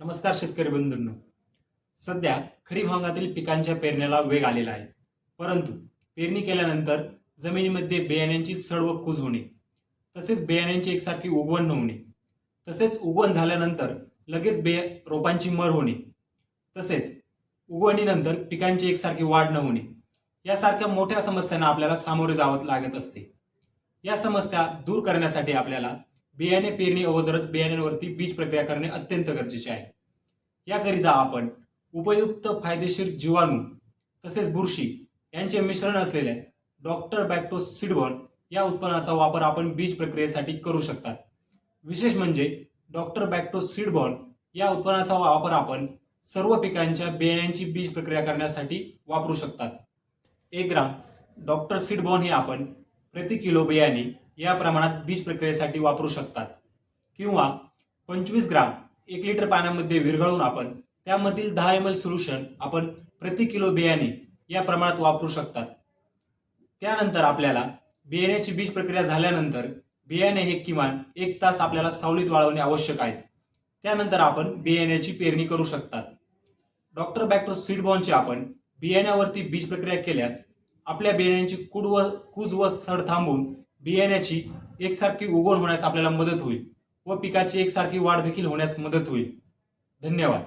नमस्कार शेतकरी बंधूंनो. सध्या खरीप हंगामातील पिकांच्या पेरण्याला वेग आलेला आहे. परंतु पेरणी केल्यानंतर जमिनीमध्ये बियाण्यांची सड व कूज होणे, तसेच बियाण्यांची एकसारखी उगवण न होणे, तसेच उगवण झाल्यानंतर लगेच रोपांची मर होणे, तसेच उगवणीनंतर पिकांची एकसारखी वाढ न होणे यासारख्या मोठ्या समस्यांना आपल्याला सामोरे जावं लागत असते. या समस्या दूर करण्यासाठी आपल्याला बियाणे पेरणी अगोदरच बियाण्यांवरती बीज प्रक्रिया करणे अत्यंत गरजेचे आहे. याकरिता आपण उपयुक्त फायदेशीर जीवाणू तसेच बुरशी यांचे मिश्रण असलेल्या डॉक्टर बॅक्टो सीडबॉर्न या उत्पादनाचा वापर आपण बीज प्रक्रियेसाठी करू शकतात. विशेष म्हणजे डॉक्टर बॅक्टो सीडबॉर्न या उत्पादनाचा वापर आपण सर्व पिकांच्या बियाण्यांची बीज प्रक्रिया करण्यासाठी वापरू शकतात. 1 ग्राम डॉक्टर सीडबॉर्न हे आपण प्रति किलो बियाणे या प्रमाणात बीज प्रक्रियेसाठी वापरू शकतात, किंवा 25 ग्राम 1 लिटर पाण्यामध्ये विरघळून आपण त्यामधील 10 ml सोल्युशन आपण प्रति किलो बियाणे या प्रमाणात वापरू शकतात. त्यानंतर आपल्याला बियाण्याची बीज प्रक्रिया झाल्यानंतर बियाणे हे किमान 1 तास आपल्याला सावलीत वाळवणे आवश्यक आहे. त्यानंतर आपण बियाण्याची पेरणी करू शकतात. डॉक्टर बॅक्टो सीडबॉर्नची आपण बियाण्यावरती बीज प्रक्रिया केल्यास आपल्या बियाण्यांची कूज व सड थांबून बियाण्याची एकसारखी उगवण होण्यास आपल्याला मदत होईल व पिकाची एकसारखी वाढ देखील होण्यास मदत होईल. धन्यवाद.